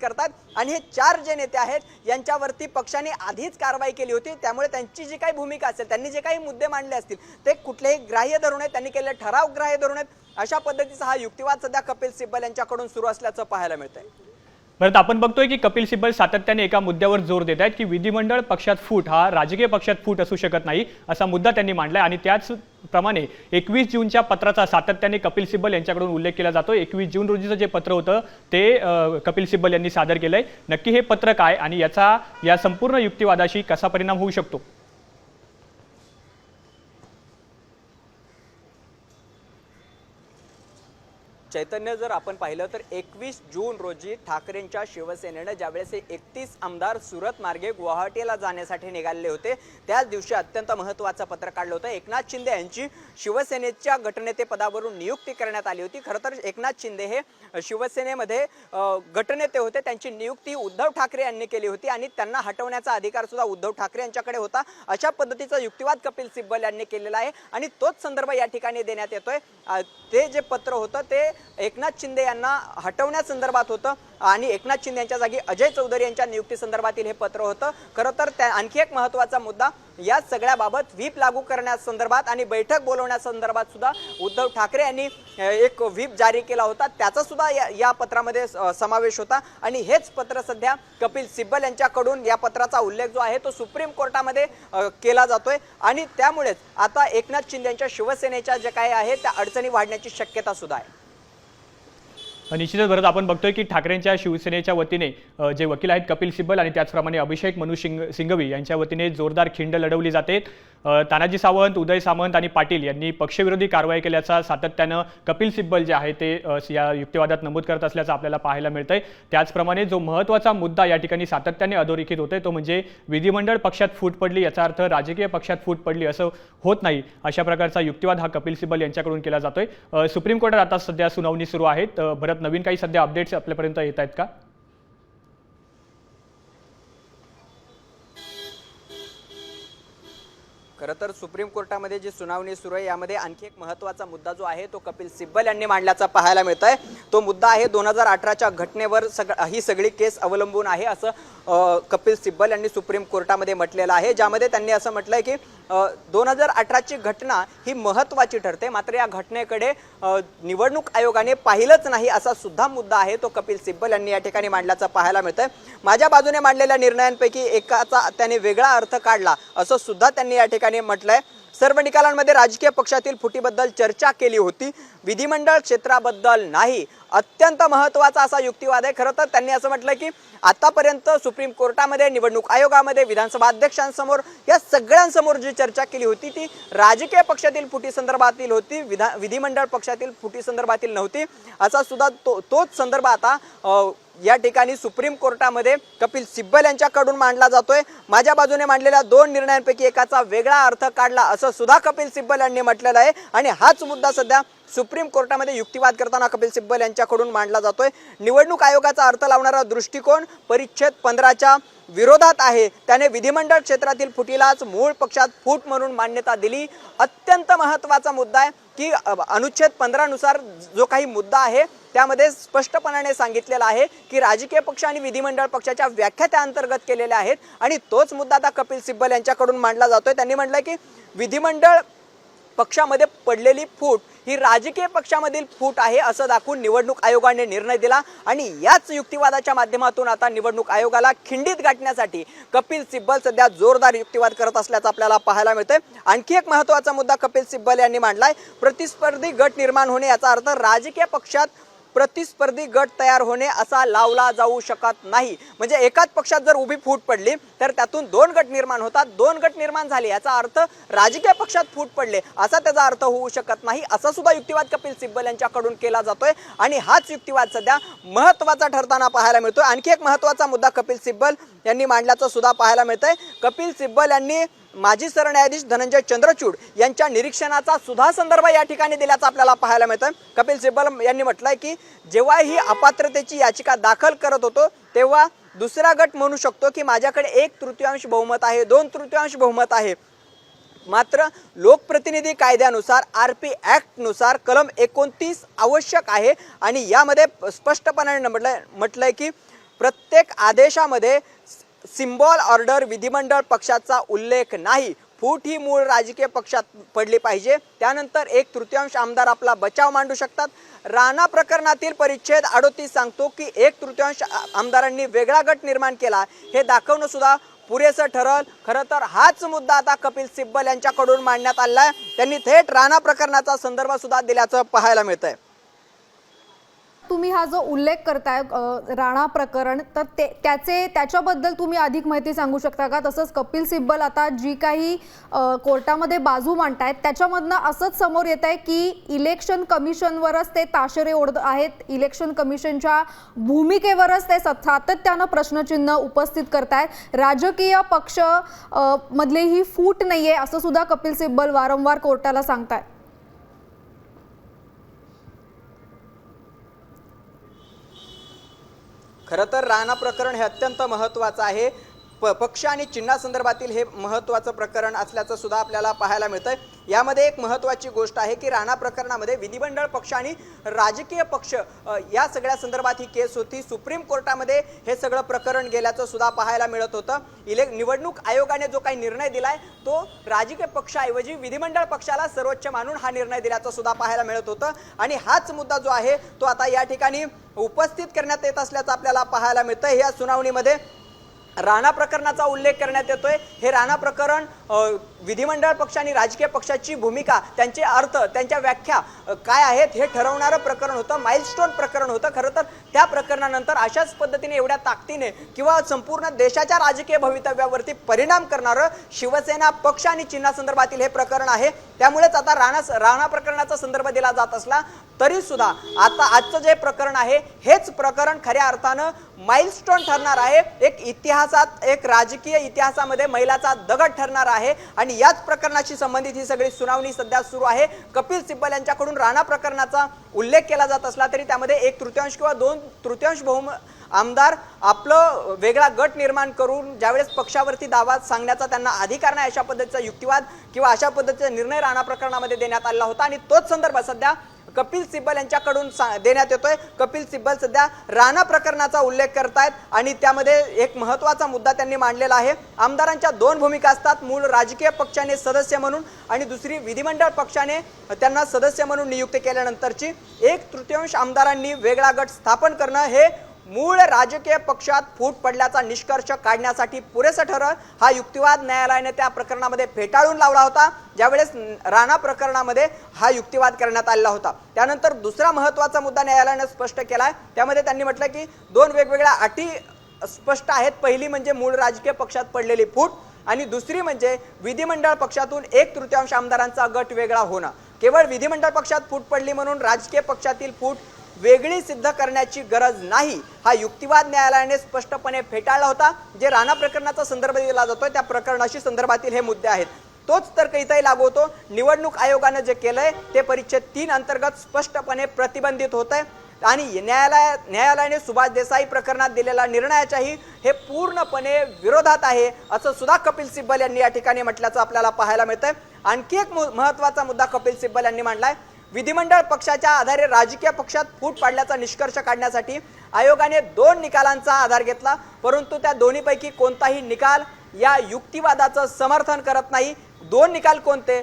करतात आणि हे 4 जे नेते आहेत यांच्यावरती पक्षाने आधीच कारवाई केली होती। त्यामुळे त्यांची जी काही भूमिका असेल, त्यांनी जे काही मुद्दे मांडले असतील ते कुठलेही ग्राह्य धरू नये, त्यांनी केलेले ठराव ग्राह्य धरू नयेत, अशा पद्धतीचा हा युक्तिवाद सध्या कपिल सिब्बल यांच्याकडून सुरू असल्याचं पाहायला मिळतंय। परत आपण बघतोय की कपिल सिब्बल सातत्याने एका मुद्द्यावर जोर देत आहेत की विधिमंडळ पक्षात फूट हा राजकीय पक्षात फूट असू शकत नाही असा मुद्दा त्यांनी मांडलाय आणि त्याचप्रमाणे 21 जूनच्या पत्राचा सातत्याने कपिल सिब्बल यांच्याकडून उल्लेख केला जातो। 21 जून रोजीचं जे पत्र होतं ते कपिल सिब्बल यांनी सादर केलंय। नक्की हे पत्र काय आणि याचा या संपूर्ण युक्तिवादाशी कसा परिणाम होऊ शकतो? चैतन्य, जर आपण पाहिलं तर 21 जून रोजी ठाकरेंच्या शिवसेनेने ज्यावेळेस 31 आमदार सुरत मार्गे गुवाहाटीला जाण्यासाठी निघालेले होते त्याच दिवशी अत्यंत महत्त्वाचं पत्र काढलं होतं। एकनाथ शिंदे यांची शिवसेनेच्या गटनेते पदावरून नियुक्ती करण्यात आली होती। खरं तर एकनाथ शिंदे हे शिवसेनेमध्ये गटनेते होते, त्यांची नियुक्ती उद्धव ठाकरे यांनी केली होती आणि त्यांना हटवण्याचा अधिकार सुद्धा उद्धव ठाकरे यांच्याकडे होता। अशा पद्धतीचा युक्तिवाद कपिल सिब्बल यांनी केलेला आहे आणि तोच संदर्भ या ठिकाणी देण्यात येतोय। ते जे पत्र होतं ते एकनाथ शिंदे यांना हटवण्यासंदर्भात होतं आणि एकनाथ शिंदे यांच्या जागी अजय चौधरी यांच्या नियुक्ती संदर्भातील हे पत्र होतं। खरं तर आणखी एक महत्त्वाचा मुद्दा या सगळ्याबाबत व्हीप लागू करण्यासंदर्भात आणि बैठक बोलवण्यासंदर्भात सुद्धा उद्धव ठाकरे यांनी एक व्हीप जारी केला होता, त्याचा सुद्धा या पत्रामध्ये समावेश होता आणि हेच पत्र सध्या कपिल सिब्बल यांच्याकडून या पत्राचा उल्लेख जो आहे तो सुप्रीम कोर्टामध्ये केला जातोय आणि त्यामुळेच आता एकनाथ शिंदे यांच्या शिवसेनेच्या जे काही आहे त्या अडचणी वाढण्याची शक्यता सुद्धा आहे। निश्चितच भरत, आपण बघतोय की ठाकरेंच्या शिवसेनेच्या वतीने जे वकील आहेत कपिल सिब्बल आणि त्याचप्रमाणे अभिषेक मनु सिंघवी यांच्या वतीने जोरदार खिंड लढवली जाते। तानाजी सावंत, उदय सामंत आणि पाटील यांनी पक्षविरोधी कारवाई केल्याचा सातत्यानं कपिल सिब्बल जे आहे ते या युक्तिवादात नमूद करत असल्याचं आपल्याला पाहायला मिळतंय। त्याचप्रमाणे जो महत्त्वाचा मुद्दा या ठिकाणी सातत्याने अधोरेखित होतोय तो म्हणजे विधिमंडळ पक्षात फूट पडली, याचा अर्थ राजकीय पक्षात फूट पडली असं होत नाही, अशा प्रकारचा युक्तिवाद हा कपिल सिब्बल यांच्याकडून केला जातोय। सुप्रीम कोर्टात आता सध्या सुनावणी सुरू आहे। भरत, नवीन काही सध्या अपडेट्स आपल्यापर्यंत येत आहेत का? खरं तर सुप्रीम कोर्टामध्ये जी सुनावणी सुरू आहे यामध्ये आणखी एक महत्त्वाचा मुद्दा जो आहे तो कपिल सिब्बल यांनी मांडल्याचा पाहायला मिळतोय। तो मुद्दा आहे 2018च्या घटनेवर ही सगळी केस अवलंबून आहे असं कपिल सिब्बल यांनी सुप्रीम कोर्टामध्ये म्हटलेलं आहे, ज्यामध्ये त्यांनी असं म्हटलंय की 2018ची घटना ही महत्त्वाची ठरते, मात्र या घटनेकडे निवडणूक आयोगाने पाहिलंच नाही असा सुद्धा मुद्दा आहे तो कपिल सिब्बल यांनी या ठिकाणी मांडल्याचा पाहायला मिळतंय। माझ्या बाजूने मांडलेल्या निर्णयांपैकी एकाचा त्याने वेगळा अर्थ काढला असं सुद्धा त्यांनी या ठिकाणी म्हटलंय। सर्व निकालांमध्ये राजकीय पक्षातील फुटीबद्दल चर्चा केली होती, विधिमंडळ क्षेत्राबद्दल नाही। अत्यंत महत्त्वाचा असा युक्तिवाद आहे। खरं तर त्यांनी असं म्हटलं की आतापर्यंत सुप्रीम कोर्टामध्ये, निवडणूक आयोगामध्ये, विधानसभा अध्यक्षांसमोर या सगळ्यांसमोर जी चर्चा केली होती ती राजकीय पक्षातील फुटी संदर्भातील होती, विधिमंडळ पक्षातील फुटी संदर्भातील नव्हती असा सुद्धा तोच संदर्भ आता या ठिकाणी सुप्रीम कोर्टामध्ये कपिल सिब्बल यांच्याकडून मांडला जातोय। माझ्या बाजूने मांडलेल्या 2 निर्णयांपैकी एकाचा वेगळा अर्थ काढला असं सुद्धा कपिल सिब्बल यांनी म्हटलेलं आहे आणि हाच मुद्दा सध्या सुप्रीम कोर्टामध्ये युक्तिवाद करताना कपिल सिब्बल यांच्याकडून मांडला जातोय। निवडणूक आयोगाचा अर्थ लावणारा दृष्टिकोन परिच्छेद 15च्या विरोधात आहे, त्याने विधिमंडळ क्षेत्रातील फुटीलाच मूळ पक्षात फूट म्हणून मान्यता दिली। अत्यंत महत्त्वाचा मुद्दा आहे की अनुच्छेद 15 नुसार जो काही मुद्दा आहे त्यामध्ये स्पष्टपणाने सांगितलेलं आहे की राजकीय पक्ष आणि विधिमंडळ पक्षाच्या व्याख्या त्या अंतर्गत केलेल्या आहेत आणि तोच मुद्दा आता कपिल सिब्बल यांच्याकडून मांडला जातोय। त्यांनी म्हटलं की विधिमंडळ पक्षामध्ये पडलेली फूट ही राजकीय पक्षामधील फूट आहे असं दाखवून निवडणूक आयोगाने निर्णय दिला आणि याच युक्तिवादाच्या माध्यमातून आता निवडणूक आयोगाला खिंडीत गाठण्यासाठी कपिल सिब्बल सध्या जोरदार युक्तिवाद करत असल्याचं आपल्याला पाहायला मिळतंय। आणखी एक महत्त्वाचा मुद्दा कपिल सिब्बल यांनी मांडलाय, प्रतिस्पर्धी गट निर्माण होणे याचा अर्थ राजकीय पक्षात प्रतिस्पर्धी गट तयार होणे असा लावला जाऊ शकत नाही। म्हणजे एकाच पक्षात जर उभी फूट पडली तर त्यातून 2 गट निर्माण होतात, 2 गट निर्माण झाले याचा अर्थ राजकीय पक्षात फूट पडले असा त्याचा अर्थ होऊ शकत नाही असा सुद्धा युक्तिवाद कपिल सिब्बल यांच्याकडून केला जातोय आणि हाच युक्तिवाद सध्या महत्त्वाचा ठरताना पाहायला मिळतोय। आणखी एक महत्त्वाचा मुद्दा कपिल सिब्बल यांनी मांडल्याचं सुद्धा पाहायला मिळतंय। कपिल सिब्बल यांनी माजी सरन्यायाधीश धनंजय चंद्रचूड यांच्या निरीक्षणाचा सुद्धा संदर्भ या ठिकाणी दिल्याचा आपल्याला पाहायला मिळतोय। कपिल सिब्बल यांनी म्हटलंय की जेव्हा ही अपात्रतेची याचिका दाखल करत होतो तेव्हा दुसरा गट म्हणू शकतो की माझ्याकडे 1/3 बहुमत आहे, 2/3 बहुमत आहे, मात्र लोकप्रतिनिधी कायद्यानुसार आरपी ऍक्ट नुसार कलम 29 आवश्यक आहे आणि यामध्ये स्पष्टपणे म्हटलंय की प्रत्येक आदेशामध्ये सिम्बॉल ऑर्डर विधिमंडळ पक्षाचा उल्लेख नाही. फूट ही मूळ राजकीय पक्षात पडली पाहिजे. त्यानंतर 1/3 आमदार आपला बचाव मांडू शकतात. राणा प्रकरणातील परिच्छेद 38 सांगतो की 1/3 आमदारांनी वेगळा गट निर्माण केला हे दाखवणं सुद्धा पुरेसं ठरल. खरं तर हाच मुद्दा आता कपिल सिब्बल यांच्याकडून मांडण्यात आलाय. त्यांनी थेट राणा प्रकरणाचा संदर्भ सुद्धा दिल्याचं पाहायला मिळतंय. तुम्ही हा जो उल्लेख करताय राणा प्रकरण, तर त्याच्याबद्दल तुम्ही अधिक माहिती सांगू शकता का? तसंच कपिल सिब्बल आता जी काही कोर्टामध्ये बाजू मांडतायत त्याच्यामधनं असंच समोर येत आहे की इलेक्शन कमिशनवरच ते ताशेरे ओढत आहेत, इलेक्शन कमिशनच्या भूमिकेवरच ते सातत्यानं प्रश्नचिन्ह उपस्थित करतायत. राजकीय पक्ष मधली ही फूट नाहीये असं सुद्धा कपिल सिब्बल वारंवार कोर्टाला सांगतायत. खरं तर राणा प्रकरण हे अत्यंत महत्त्वाचं आहे. पक्ष आणि चिन्हासंदर्भातील हे महत्त्वाचं प्रकरण असल्याचं सुद्धा आपल्याला पाहायला मिळतंय. यामध्ये एक महत्त्वाची गोष्ट आहे की राणा प्रकरणामध्ये विधिमंडळ पक्ष आणि राजकीय पक्ष या सगळ्या संदर्भात ही केस होती. सुप्रीम कोर्टामध्ये हे सगळं प्रकरण गेल्याचं सुद्धा पाहायला मिळत होतं. निवडणूक आयोगाने जो काही निर्णय दिलाय तो राजकीय पक्षाऐवजी विधिमंडळ पक्षाला सर्वोच्च मानून हा निर्णय दिल्याचं सुद्धा पाहायला मिळत होतं. आणि हाच मुद्दा जो आहे तो आता या ठिकाणी उपस्थित करण्यात येत असल्याचं आपल्याला पाहायला मिळतंय. या सुनावणीमध्ये राणा प्रकरणाचा उल्लेख करण्यात येतोय. हे राणा प्रकरण विधिमंडळ पक्ष आणि राजकीय पक्षाची भूमिका, त्यांचे अर्थ, त्यांच्या व्याख्या काय आहेत हे ठरवणारं प्रकरण होतं. माइलस्टोन प्रकरण होतं. खरं तर त्या प्रकरणानंतर अशाच पद्धतीने एवढ्या ताकदीने किंवा संपूर्ण देशाच्या राजकीय भवितव्यावरती परिणाम करणारं शिवसेना पक्ष आणि चिन्हासंदर्भातील हे प्रकरण आहे. त्यामुळेच आता राणा प्रकरणाचा संदर्भ दिला जात असला तरी सुद्धा आता आजचं जे प्रकरण आहे हेच प्रकरण खऱ्या अर्थानं माइलस्टोन ठरणार आहे. एक इतिहासात, एक राजकीय इतिहासामध्ये मैलाचा दगड ठरणार आहे. आणि याच प्रकरणाशी संबंधित ही सगळी सुनावणी सध्या सुरू आहे. कपिल सिब्बल यांच्याकडून राणा प्रकरणाचा उल्लेख केला जात असला तरी त्यामध्ये 1/3 किंवा 2/3 आमदार आपलं वेगळा गट निर्माण करून ज्यावेळेस पक्षावरती दावा सांगण्याचा त्यांना अधिकार नाही अशा पद्धतीचा युक्तिवाद किंवा अशा पद्धतीचा निर्णय राणा प्रकरणामध्ये देण्यात आला होता. आणि तोच संदर्भ सध्या कपिल सिब्बल यांच्याकडून देण्यात येतोय. कपिल सिब्बल सध्या राणा प्रकरणाचा उल्लेख करतायत आणि त्यामध्ये एक महत्त्वाचा मुद्दा त्यांनी मांडलेला आहे. आमदारांच्या 2 भूमिका असतात. मूळ राजकीय पक्षाने सदस्य म्हणून आणि दुसरी विधिमंडळ पक्षाने त्यांना सदस्य म्हणून नियुक्त केल्यानंतरची 1/3 आमदारांनी वेगळा गट स्थापन करणं हे मूळ राजकीय पक्षात फूट पडल्याचा निष्कर्ष काढण्यासाठी पुरेसं ठरलं. हा युक्तिवाद न्यायालयाने त्या प्रकरणामध्ये फेटाळून लावला होता ज्यावेळेस राणा प्रकरणामध्ये हा युक्तिवाद करण्यात आलेला होता. त्यानंतर दुसरा महत्त्वाचा मुद्दा न्यायालयाने स्पष्ट केलाय. त्यामध्ये त्यांनी म्हटलं की 2 वेगवेगळ्या अटी स्पष्ट आहेत. पहिली म्हणजे मूळ राजकीय पक्षात पडलेली फूट आणि दुसरी म्हणजे विधिमंडळ पक्षातून 1/3 आमदारांचा गट वेगळा होणं. केवळ विधिमंडळ पक्षात फूट पडली म्हणून राजकीय पक्षातील फूट वेगळी सिद्ध करण्याची गरज नाही. हा युक्तिवाद न्यायालयाने स्पष्टपणे फेटाळला होता. जे राणा प्रकरणाचा संदर्भ दिला जातोय त्या प्रकरणाशी संदर्भातील हे मुद्दे आहेत. तोच तर्क इथंही लागू होतो. निवडणूक आयोगाने जे केलंय ते परिच्छेद 3 अंतर्गत स्पष्टपणे प्रतिबंधित होतंय आणि न्यायालयाने सुभाष देसाई प्रकरणात दिलेला निर्णयाच्याही हे पूर्णपणे विरोधात आहे असं सुद्धा कपिल सिब्बल यांनी या ठिकाणी म्हटल्याचं आपल्याला पाहायला मिळतंय. आणखी एक महत्त्वाचा मुद्दा कपिल सिब्बल यांनी मांडलाय. विधिमंडळ पक्षाच्या आधारे राजकीय पक्षात फूट पाडल्याचा निष्कर्ष काढण्यासाठी आयोगाने 2 निकालांचा आधार घेतला, परंतु त्या दोन्हीपैकी कोणताही निकाल या युक्तिवादाचं समर्थन करत नाही. 2 निकाल कोणते?